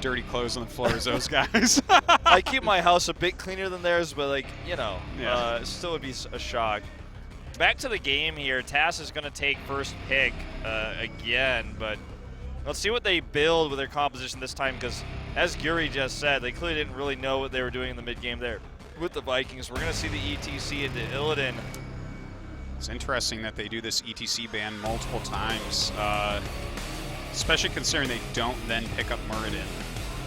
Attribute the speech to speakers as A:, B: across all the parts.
A: dirty clothes on the floor as those guys.
B: I keep my house a bit cleaner than theirs, but like, you know,
A: Yeah.
B: still would be a shock. Back to the game here. TAS is going to take first pick again, but let's see what they build with their composition this time, because as Guri just said, they clearly didn't really know what they were doing in the mid-game there with the Vikings. We're going to see the ETC into Illidan.
A: It's interesting that they do this ETC ban multiple times, especially considering they don't then pick up Muradin,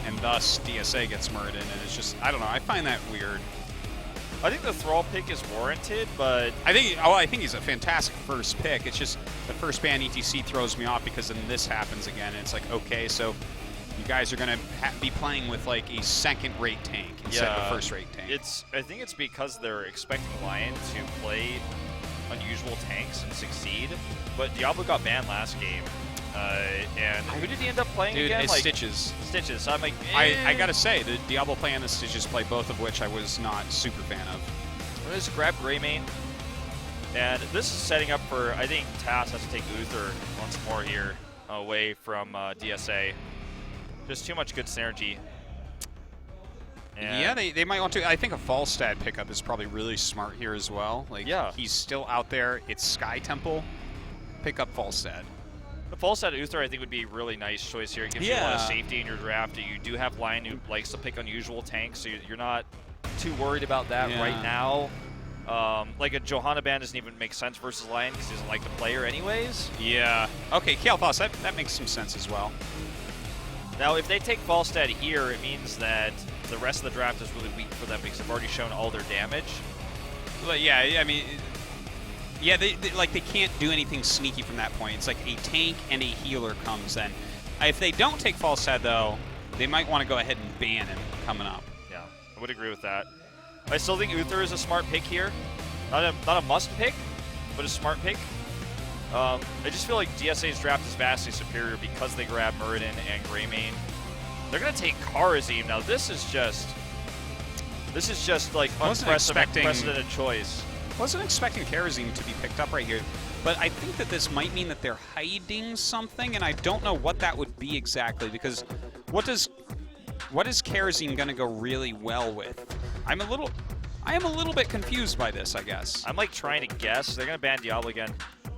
A: and thus DsA gets Muradin, and it's just, I don't know, I find that weird.
B: I think the Thrall pick is warranted, but
A: I think he's a fantastic first pick. It's just the first ban ETC throws me off because then this happens again, and it's like, okay, so you guys are going to be playing with like a second-rate tank instead of a first-rate tank.
B: I think it's because they're expecting Lion to play unusual tanks and succeed, but Diablo got banned last game. And who did he end up playing
A: Dude,
B: again?
A: It's
B: like,
A: Stitches.
B: Stitches. So I'm like,
A: I gotta say, the Diablo play and the Stitches play, both of which I was not super fan of.
B: Let's grab Greymane. And this is setting up for, I think TAS has to take Uther once more here away from DsA. Just too much good synergy. And
A: yeah, they might want to. I think a Falstad pickup is probably really smart here as well. Like,
B: yeah.
A: He's still out there. It's Sky Temple. Pick up Falstad.
B: The Falstad Uther, I think, would be a really nice choice here. It gives you a lot of safety in your draft. You do have Lion who likes to pick unusual tanks, so you're not too worried about that right now. Like a Johanna ban doesn't even make sense versus Lion because he doesn't like the player anyways.
A: Yeah. Okay, Kael'thas, that makes some sense as well.
B: Now, if they take Falstad here, it means that the rest of the draft is really weak for them because they've already shown all their damage.
A: But yeah, I mean, yeah, they can't do anything sneaky from that point. It's like a tank and a healer comes then. If they don't take Falstad though, they might want to go ahead and ban him coming up.
B: Yeah, I would agree with that. I still think Uther is a smart pick here. Not a must pick, but a smart pick. I just feel like DsA's draft is vastly superior because they grab Muradin and Greymane. They're going to take Kharazim. Now this is just like unprecedented choice.
A: Wasn't expecting Kharazim to be picked up right here, but I think that this might mean that they're hiding something, and I don't know what that would be exactly, because what is Kharazim going to go really well with? I am a little bit confused by this, I guess.
B: I'm like trying to guess. They're going to ban Diablo again.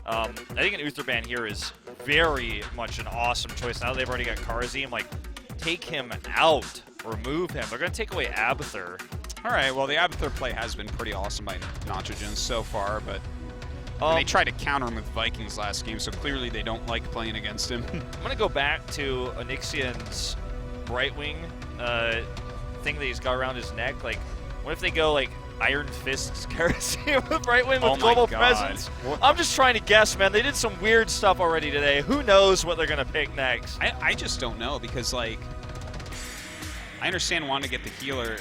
B: I think an Uther ban here is very much an awesome choice. Now that they've already got Kharazim, like, take him out, remove him. They're going to take away Abathur.
A: All right, well, the Abathur play has been pretty awesome by Nitrogen so far, but they tried to counter him with Vikings last game, so clearly they don't like playing against him.
B: I'm going to go back to Onyxian's Brightwing thing that he's got around his neck. Like, what if they go, like, Iron Fist's Kharazim with Brightwing with global presence? I'm just trying to guess, man. They did some weird stuff already today. Who knows what they're going to pick next?
A: I just don't know, because, like, I understand wanting to get the healer.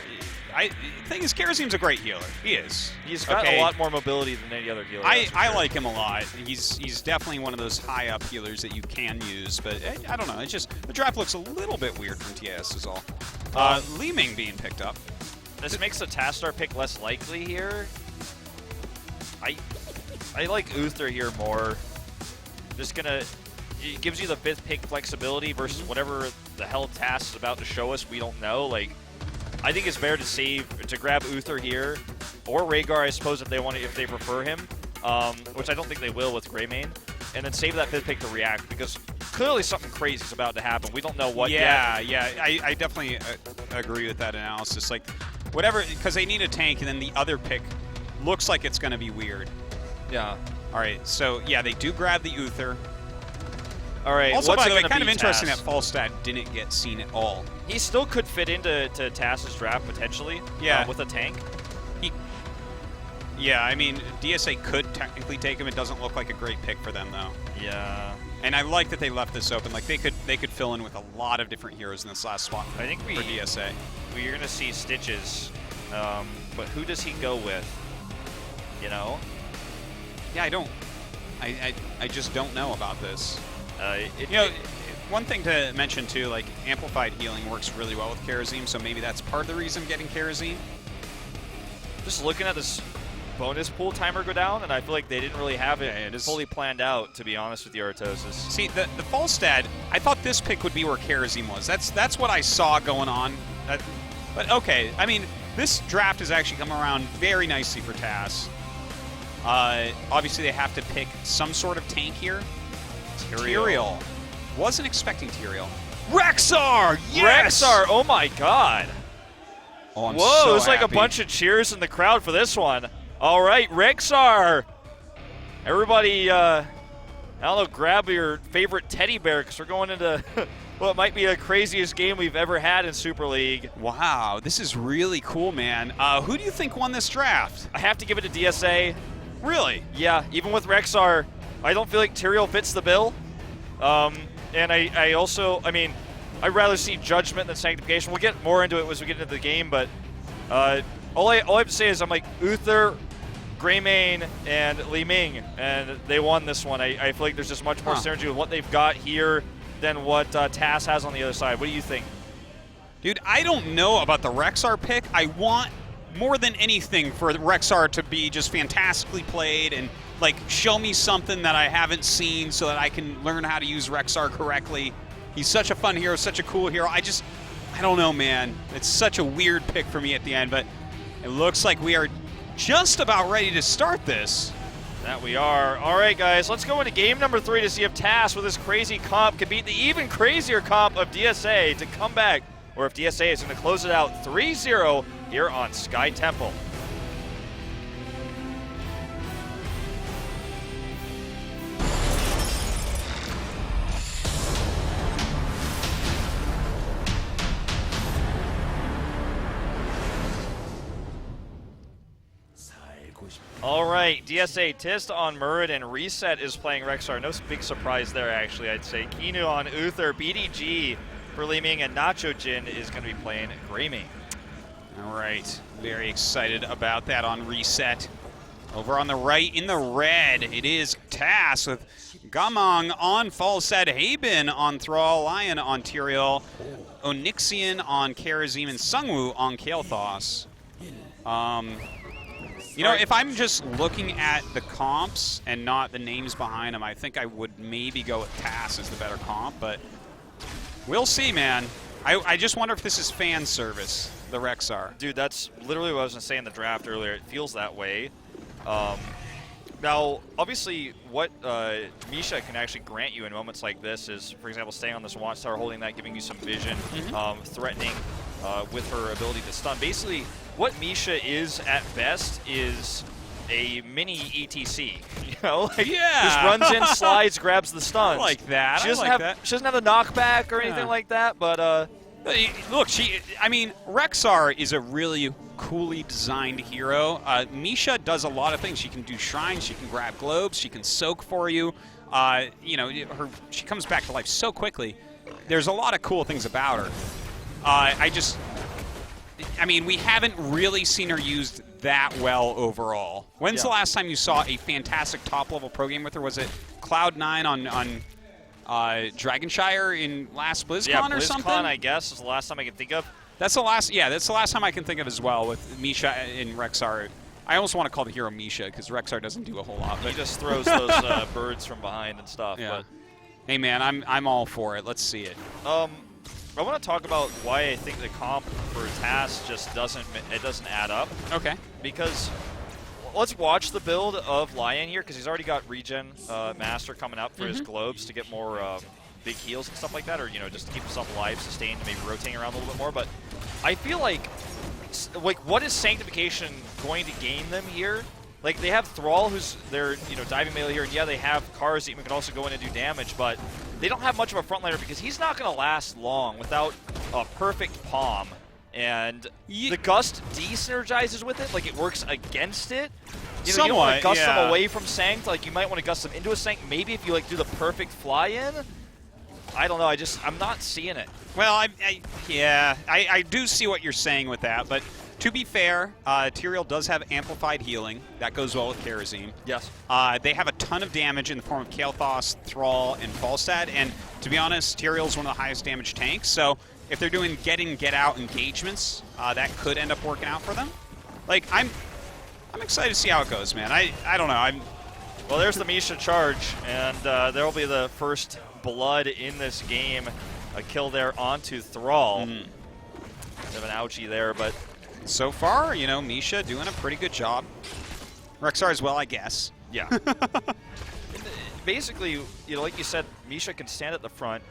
A: The thing is, Kharazim's a great healer. He is.
B: He's got a lot more mobility than any other healer.
A: I like him a lot. He's definitely one of those high-up healers that you can use, but I don't know. It's just the draft looks a little bit weird from TAS is all. Li Ming being picked up.
B: This makes the TAS star pick less likely here. I like Uther here more. Just gonna, it gives you the 5th pick flexibility versus whatever the hell TAS is about to show us. We don't know. Like, I think it's better to grab Uther here, or Rhaegar, I suppose, if they prefer him, which I don't think they will with Greymane, and then save that 5th pick to react, because clearly something crazy is about to happen. We don't know what yet.
A: Yeah, I definitely agree with that analysis. Like, whatever, because they need a tank, and then the other pick looks like it's going to be weird.
B: Yeah.
A: All right, so yeah, they do grab the Uther.
B: All right.
A: Also, by the way, kind of interesting that Falstad didn't get seen at all.
B: He still could fit into TAS's draft potentially.
A: Yeah.
B: With a tank.
A: Yeah, I mean, DsA could technically take him. It doesn't look like a great pick for them, though.
B: Yeah.
A: And I like that they left this open. Like, they could fill in with a lot of different heroes in this last spot.
B: I think
A: for DsA.
B: We're gonna see Stitches, but who does he go with? You know?
A: Yeah, I just don't know about this. One thing to mention too, like, amplified healing works really well with Kharazim, so maybe that's part of the reason getting Kharazim.
B: Just looking at this bonus pool timer go down, and I feel like they didn't really have it fully planned out, to be honest with you, Artosis.
A: See, the Falstad, I thought this pick would be where Karazim was. That's what I saw going on. But okay, I mean, this draft has actually come around very nicely for TAS. Obviously, they have to pick some sort of tank here. Tyrael. Wasn't expecting Tyrael. Rexxar! Yes!
B: Rexxar, oh my god.
A: Oh, I'm
B: Whoa,
A: so
B: there's like a
A: happy.
B: bunch of cheers in the crowd for this one. All right, Rexxar. Everybody, I don't know, grab your favorite teddy bear because we're going into what might be the craziest game we've ever had in Super League.
A: Wow, this is really cool, man. Who do you think won this draft?
B: I have to give it to DsA.
A: Really?
B: Yeah, even with Rexxar, I don't feel like Tyrael fits the bill. And I also, I mean, I'd rather see Judgment than Sanctification. We'll get more into it as we get into the game, but all I have to say is I'm like Uther, Greymane, and Li Ming, and they won this one. I feel like there's just much more synergy with what they've got here than what TAS has on the other side. What do you think?
A: Dude, I don't know about the Rexxar pick. I want more than anything for Rexxar to be just fantastically played and like show me something that I haven't seen so that I can learn how to use Rexxar correctly. He's such a fun hero, such a cool hero. I don't know, man. It's such a weird pick for me at the end, but it looks like we are just about ready to start this.
B: That we are. All right, guys, let's go into game number 3 to see if TAS with this crazy comp can beat the even crazier comp of DsA to come back, or if DsA is going to close it out 3-0 here on Sky Temple. All right, DsA, Tist on Murid, and Reset is playing Rexxar. No big surprise there, actually, I'd say. Kinu on Uther, BDG for Li Ming, and Nacho Jin is going to be playing Greymane.
A: All right, very excited about that on Reset. Over on the right in the red, it is TAS with Gamong on Falstad, Haben on Thrall, Lion on Tyrael, Onyxian on Karazim, and Sungwoo on Kael'thas. You know, if I'm just looking at the comps and not the names behind them, I think I would maybe go with TAS as the better comp, but we'll see, man. I just wonder if this is fan service, the Rexxar.
B: Dude, that's literally what I was going to say in the draft earlier. It feels that way. Now, obviously, what Misha can actually grant you in moments like this is, for example, staying on this Watchtower, holding that, giving you some vision, threatening with her ability to stun. Basically, what Misha is at best is a mini ETC. You know, like, just runs in, slides, grabs the stuns.
A: I like that.
B: She doesn't have the knockback or anything like that, but
A: look, I mean, Rexxar is a really coolly designed hero. Misha does a lot of things. She can do shrines, she can grab globes, she can soak for you. You know, she comes back to life so quickly. There's a lot of cool things about her. I mean, we haven't really seen her used that well overall. When's the last time you saw a fantastic top-level pro game with her? Was it Cloud9 on Dragonshire in last BlizzCon or something?
B: BlizzCon, I guess, is the last time I can think of.
A: That's the last time I can think of as well with Misha and Rexxar. I almost want to call the hero Misha because Rexxar doesn't do a whole lot. But
B: he just throws those birds from behind and stuff.
A: Yeah.
B: But
A: hey, man, I'm all for it. Let's see it.
B: I want to talk about why I think the comp for TAS just doesn't add up.
A: Okay.
B: Because let's watch the build of Lion here, because he's already got regen master coming up for his globes to get more big heals and stuff like that, or just to keep himself alive, sustained, maybe rotating around a little bit more. But I feel like what is Sanctification going to gain them here? Like, they have Thrall, who's their diving melee here, and yeah, they have Karazim who can also go in and do damage, but they don't have much of a frontliner because he's not going to last long without a perfect palm. And the Gust de-synergizes with it, like it works against it. You don't want to gust them away from Sanct, like you might want to gust them into a Sanct, maybe if you do the perfect fly-in. I don't know, I'm not seeing it.
A: Well, I do see what you're saying with that, but to be fair, Tyrael does have amplified healing. That goes well with Karazim.
B: Yes.
A: They have a ton of damage in the form of Kael'thas, Thrall, and Falstad, and to be honest, Tyrael's one of the highest damage tanks, so if they're doing get-in, get-out engagements, that could end up working out for them. Like, I'm excited to see how it goes, man. I don't know.
B: Well, there's the Misha charge, and there will be the first blood in this game. A kill there onto Thrall. Bit of an ouchie there, but
A: so far, you know, Misha doing a pretty good job. Rexar as well, I guess.
B: Yeah. Basically, you know, like you said, Misha can stand at the front,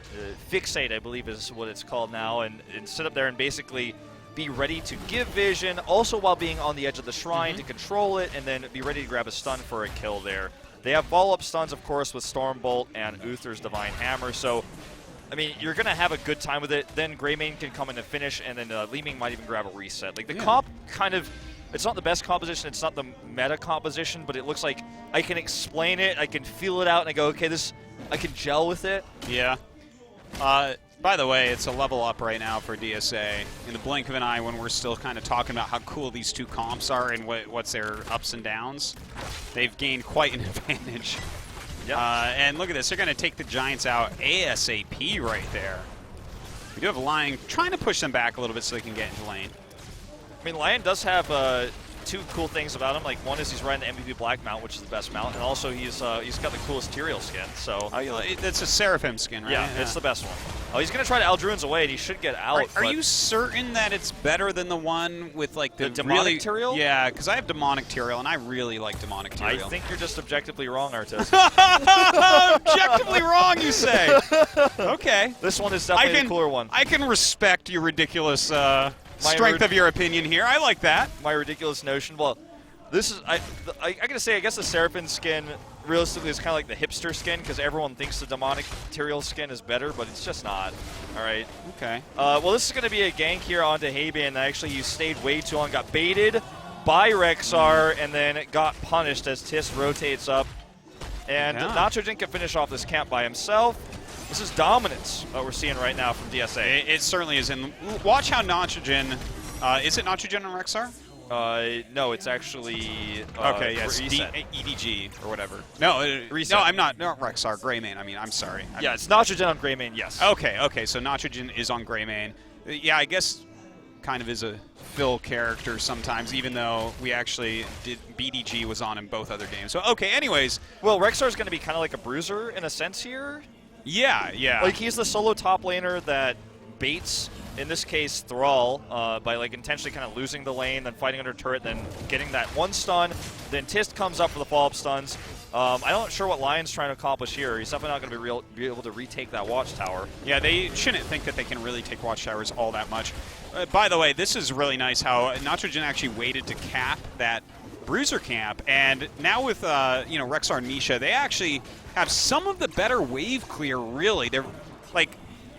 B: fixate, I believe is what it's called now, and sit up there and basically be ready to give vision, also while being on the edge of the shrine to control it, and then be ready to grab a stun for a kill there. They have follow-up stuns, of course, with Stormbolt and Uther's Divine Hammer, so, I mean, you're going to have a good time with it. Then Greymane can come in and finish, and then Li-Ming might even grab a reset. Like, the comp kind of, it's not the best composition, it's not the meta composition, but it looks like I can explain it, I can feel it out, and I go, okay, this, I can gel with it.
A: Yeah. By the way, it's a level up right now for DsA. In the blink of an eye, when we're still kind of talking about how cool these two comps are and what's their ups and downs, they've gained quite an advantage.
B: Yep.
A: And look at this. They're going to take the Giants out ASAP right there. We do have Lion trying to push them back a little bit so they can get into lane.
B: I mean, Lion does have two cool things about him. Like, one is he's riding the MVP Black mount, which is the best mount, and also he's got the coolest Tyrael skin. So
A: it's a Seraphim skin, right?
B: Yeah, it's the best one. Oh, he's going to try to Aldruin's away, and he should get out.
A: Are you certain that it's better than the one with, like, the
B: demonic Tyrael?
A: Yeah, because I have demonic Tyrael, and I really like demonic Tyrael.
B: I think you're just objectively wrong, Artis.
A: Objectively wrong, you say? Okay.
B: This one is definitely the cooler one.
A: I can respect your ridiculous strength of your opinion here. I like that.
B: My ridiculous notion. Well, this is I gotta say, I guess the Seraphim skin realistically is kind of like the hipster skin because everyone thinks the demonic Tyrael skin is better, but it's just not. All right.
A: Okay.
B: Well, this is going to be a gank here onto Habian. Actually, you stayed way too long, got baited by Rexar, and then it got punished as TIS rotates up. And Nitrogen can finish off this camp by himself. This is dominance that we're seeing right now from DsA.
A: It certainly is. And watch how Nitrogen, is it Nitrogen on Rexar?
B: No, it's actually
A: okay. Yes, EDG or whatever. No,
B: Reset.
A: No, I'm not. No, Rexar, Greymane. I mean, I'm sorry.
B: Yeah, it's Nitrogen on Greymane. Yes.
A: Okay. So Nitrogen is on Greymane. Yeah, I guess kind of is a fill character sometimes, even though we actually did BDG was on in both other games. So okay. Anyways,
B: well, Rexar's going to be kind of like a bruiser in a sense here.
A: Yeah.
B: Like, he's the solo top laner that baits, in this case, Thrall, by, like, intentionally kind of losing the lane, then fighting under turret, then getting that one stun. Then Tist comes up for the follow-up stuns. I'm not sure what Lion's trying to accomplish here. He's definitely not going to be able to retake that watchtower.
A: Yeah, they shouldn't think that they can really take watchtowers all that much. By the way, this is really nice how Nitrogen actually waited to cap that Bruiser camp, and now with Rexar and Misha, they actually have some of the better wave clear. Really, they're like,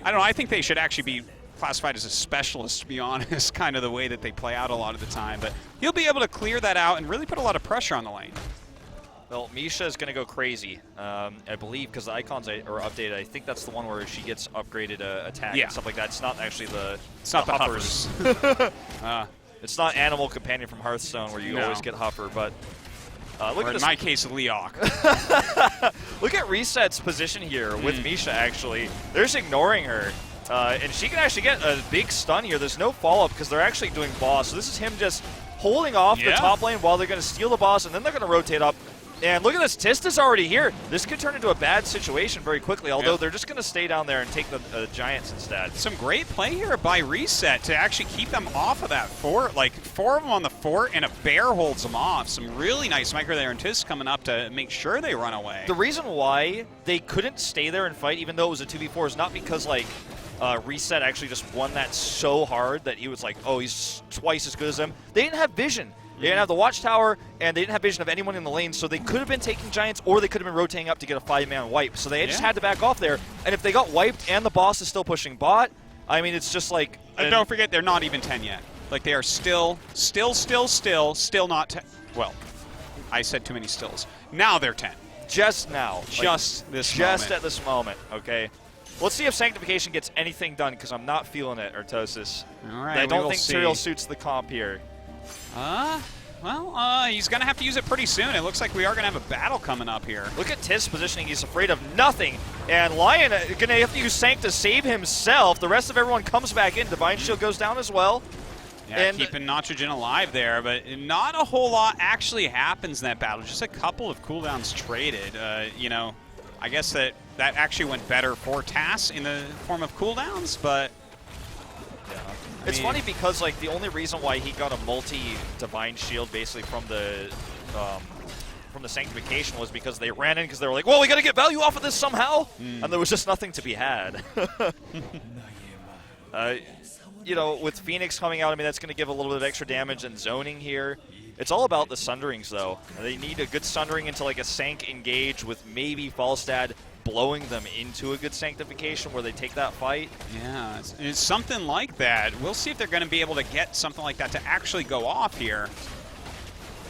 A: I don't know. I think they should actually be classified as a specialist, to be honest. Kind of the way that they play out a lot of the time, but he'll be able to clear that out and really put a lot of pressure on the lane.
B: Well, Misha is going to go crazy, I believe, because the icons are updated. I think that's the one where she gets upgraded attack and stuff like that. It's not actually the
A: Huffers.
B: It's not Animal Companion from Hearthstone where you always get Huffer, but look at this.
A: In my case, Leok.
B: Look at Reset's position here with Misha, actually. They're just ignoring her. And she can actually get a big stun here. There's no follow-up because they're actually doing boss. So this is him just holding off the top lane while they're going to steal the boss, and then they're going to rotate up. And look at this, Tist is already here. This could turn into a bad situation very quickly, although they're just going to stay down there and take the Giants instead. Some
A: great play here by Reset to actually keep them off of that fort. Like, 4 of them on the fort, and a bear holds them off. Some really nice micro there, and Tist coming up to make sure they run away.
B: The reason why they couldn't stay there and fight, even though it was a 2v4, is not because, like, Reset actually just won that so hard that he was like, oh, he's twice as good as them. They didn't have vision. They didn't have the watchtower, and they didn't have vision of anyone in the lane, so they could have been taking Giants, or they could have been rotating up to get a 5-man wipe. So they just had to back off there. And if they got wiped and the boss is still pushing bot, I mean, it's just like...
A: And don't forget, they're not even 10 yet. Like, they are still not 10. Well, I said too many stills. Now they're 10.
B: Just now.
A: Just
B: like,
A: this
B: Just
A: moment.
B: at this moment, okay? Let's see if Sanctification gets anything done, because I'm not feeling it, Artosis.
A: All right,
B: I don't think Tyrael suits the comp here.
A: Well, he's going to have to use it pretty soon. It looks like we are going to have a battle coming up here.
B: Look at Tiz positioning. He's afraid of nothing. And Lion going to have to use Sanct to save himself. The rest of everyone comes back in. Divine Shield goes down as well.
A: Yeah,
B: and
A: keeping Nitrogen alive there, but not a whole lot actually happens in that battle. Just a couple of cooldowns traded. You know, I guess that actually went better for TAS in the form of cooldowns, but
B: yeah. It's funny because like the only reason why he got a multi-divine shield basically from the sanctification was because they ran in because they were like, well, we got to get value off of this somehow, and there was just nothing to be had. You know, with Phoenix coming out, I mean, that's going to give a little bit of extra damage and zoning here. It's all about the sunderings, though. They need a good sundering into like a Sank engage with maybe Falstad blowing them into a good sanctification where they take that fight.
A: Yeah, it's something like that. We'll see if they're going to be able to get something like that to actually go off here.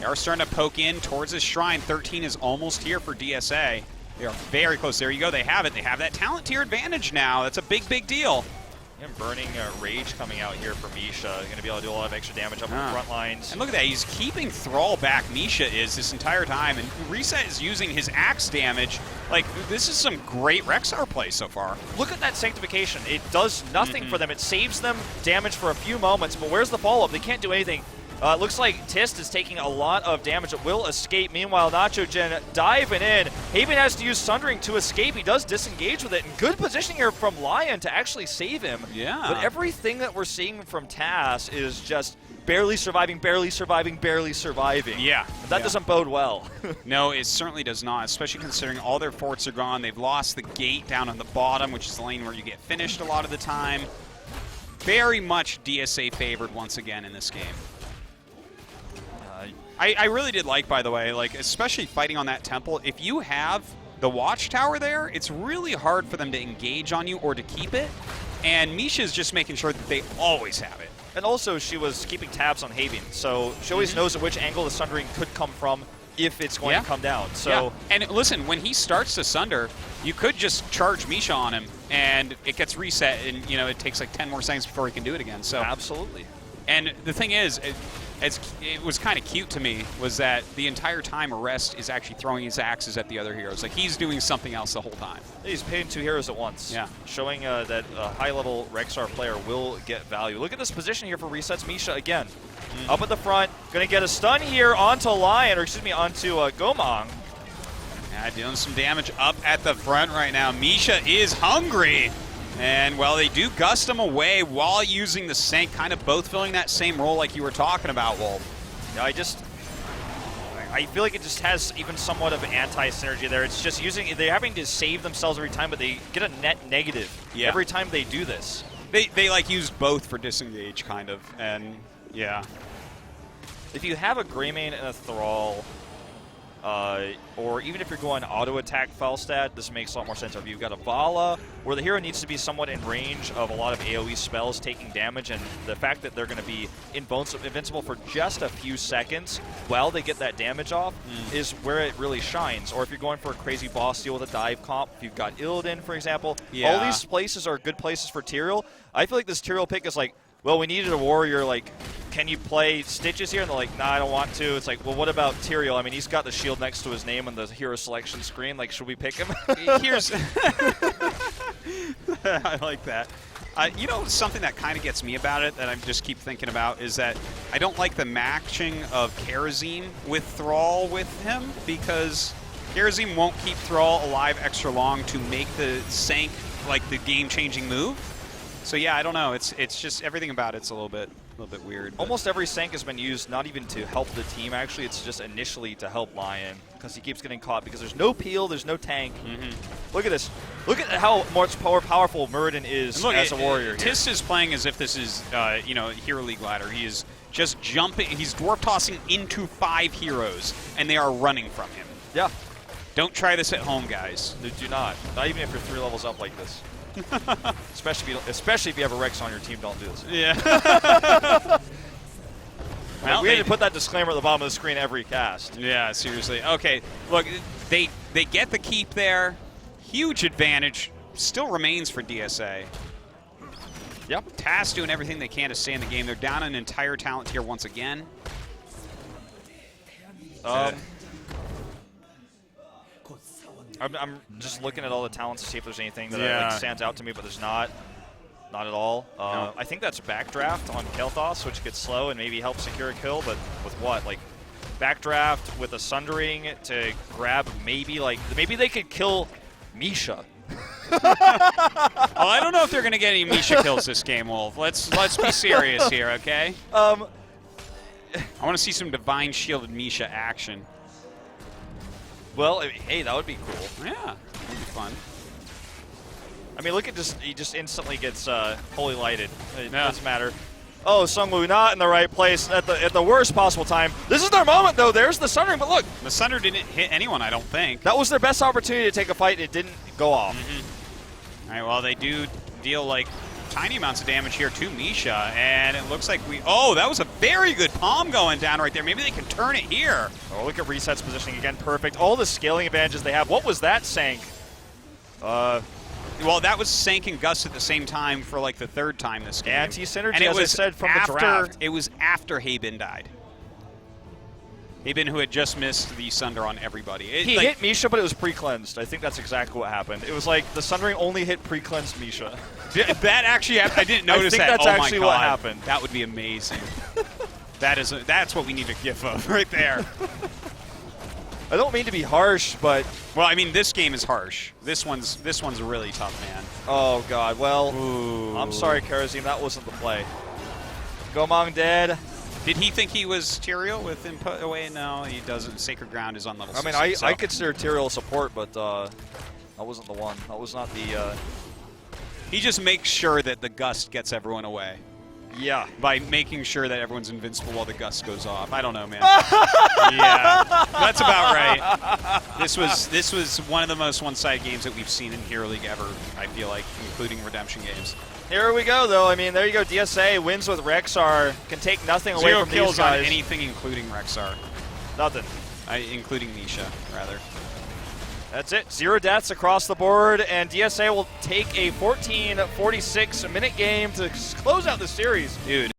A: They are starting to poke in towards this shrine. 13 is almost here for DsA. They are very close. There you go. They have it. They have that talent tier advantage now. That's a big, big deal.
B: And burning Rage coming out here for Misha. Going to be able to do a lot of extra damage up in the front lines.
A: And look at that. He's keeping Thrall back. Misha is this entire time. And Reset is using his axe damage. Like, this is some great Rexar play so far.
B: Look at that sanctification. It does nothing for them. It saves them damage for a few moments. But where's the follow-up? They can't do anything. It looks like Tist is taking a lot of damage. It will escape. Meanwhile, Nitrogen diving in. Haven has to use Sundering to escape. He does disengage with it. And good positioning here from Lion to actually save him.
A: Yeah.
B: But everything that we're seeing from TAS is just barely surviving, barely surviving, barely surviving.
A: Yeah.
B: That doesn't bode well.
A: No, it certainly does not, especially considering all their forts are gone. They've lost the gate down on the bottom, which is the lane where you get finished a lot of the time. Very much DsA favored once again in this game. I really did like, by the way, like especially fighting on that temple, if you have the watchtower there, it's really hard for them to engage on you or to keep it. And Misha's just making sure that they always have it.
B: And also, she was keeping tabs on Haven, so she always knows at which angle the Sundering could come from if it's going to come down. So
A: And listen, when he starts to Sunder, you could just charge Misha on him, and it gets reset, and you know it takes like 10 more seconds before he can do it again. So
B: absolutely.
A: And the thing is, it was kind of cute to me, was that the entire time Arrest is actually throwing his axes at the other heroes. Like, he's doing something else the whole time.
B: He's pitting two heroes at once.
A: Yeah.
B: Showing that a high-level Rexar player will get value. Look at this position here for Resets. Misha again. Up at the front. Going to get a stun here onto Lion, or excuse me, onto Gomang.
A: Yeah, doing some damage up at the front right now. Misha is hungry. And, well, they do gust him away while using the Sank, kind of both filling that same role like you were talking about, Wolf.
B: Yeah, I feel like it just has even somewhat of anti-synergy there. It's just they're having to save themselves every time, but they get a net negative every time they do this.
A: They like, use both for disengage, kind of, and, yeah.
B: If you have a Greymane and a Thrall, or even if you're going auto-attack Falstad, this makes a lot more sense. If you've got a Vala, where the hero needs to be somewhat in range of a lot of AoE spells taking damage, and the fact that they're going to be invincible for just a few seconds while they get that damage off is where it really shines. Or if you're going for a crazy boss deal with a dive comp, if you've got Illidan, for example, all these places are good places for Tyrael. I feel like this Tyrael pick is like, well, we needed a warrior, like, can you play Stitches here? And they're like, nah, I don't want to. It's like, well, what about Tyrael? I mean, he's got the shield next to his name on the hero selection screen. Like, should we pick him?
A: Here's I like that. You know, something that kind of gets me about it that I just keep thinking about is that I don't like the matching of Kerosene with Thrall with him, because Kerosene won't keep Thrall alive extra long to make the Sank, like, the game-changing move. So yeah, I don't know. It's just everything about it's a little bit weird.
B: Almost every Sank has been used not even to help the team. Actually, it's just initially to help Lion, because he keeps getting caught because there's no peel, there's no tank. Look at this. Look at how much powerful Muradin is as a warrior. Here.
A: Tist is playing as if this is you know, Hero League ladder. He is just jumping. He's dwarf tossing into 5 heroes, and they are running from him.
B: Yeah.
A: Don't try this at home, guys.
B: Do not. Not even if you're 3 levels up like this. especially if you have a Rex on your team, don't do this.
A: Yeah.
B: Well, we need to put that disclaimer at the bottom of the screen every cast.
A: Yeah, seriously. Okay, look, they get the keep there. Huge advantage still remains for DsA.
B: Yep.
A: TAS doing everything they can to stay in the game. They're down an entire talent tier once again. I'm just looking at all the talents to see if there's anything that like, stands out to me, but there's not.
B: not at all.
A: No.
B: I think that's backdraft on Kel'Thas, which gets slow and maybe helps secure a kill, but with what? Like, backdraft with a Sundering to grab maybe they could kill Misha.
A: Well, I don't know if they're going to get any Misha kills this game, Wolf. Let's be serious here, okay? I want to see some Divine Shielded Misha action.
B: Well, I mean, hey, that would be cool.
A: Yeah, that would be fun.
B: I mean, look at he just instantly gets holy lighted. It
A: Yeah.
B: doesn't matter. Oh, Sungwoo not in the right place at the worst possible time. This is their moment, though. There's the Sundering, but look.
A: The Sunder didn't hit anyone, I don't think.
B: That was their best opportunity to take a fight, and it didn't go off.
A: All right, well, they do deal, like, tiny amounts of damage here to Misha, and it looks like oh, that was a very good palm going down right there. Maybe they can turn it here.
B: Oh, look at Reset's positioning again. Perfect. All the scaling advantages they have. What was that, Sank?
A: Well, that was Sank and Gus at the same time for, like, the third time this game.
B: Anti-synergy,
A: and it
B: as
A: was
B: I said, from
A: after,
B: the draft.
A: It was after Haben died. Haben, who had just missed the Sunder on everybody.
B: He hit Misha, but it was pre-cleansed. I think that's exactly what happened. It was like the Sundering only hit pre-cleansed Misha.
A: That actually happened. I didn't notice
B: I think
A: that.
B: that's
A: Oh
B: actually
A: my
B: what
A: God.
B: happened.
A: That would be amazing. That's what we need a gif of right there.
B: I don't mean to be harsh, but
A: Well, I mean, this game is harsh. This one's really tough, man.
B: oh god. Well,
A: Ooh.
B: I'm sorry, Karazim, that wasn't the play. Gomong dead.
A: Did he think he was Tyrael with input away? No, he doesn't. Sacred Ground is on level 6.
B: I mean,
A: so.
B: I consider Tyrael support, but that wasn't the one. That was not the.
A: He just makes sure that the gust gets everyone away
B: Yeah.
A: by making sure that everyone's invincible while the gust goes off. I don't know, man. Yeah, that's about right. This was one of the most one-sided games that we've seen in Hero League ever, I feel like, including redemption games.
B: Here we go, though. I mean, there you go. DsA wins with Rexar. Can take nothing away
A: 0
B: from
A: kills
B: these guys.
A: on anything, including Rexar.
B: Nothing.
A: Including Misha, rather.
B: That's it. 0 deaths across the board, and DsA will take a 14-46 minute game to close out the series.
A: Dude.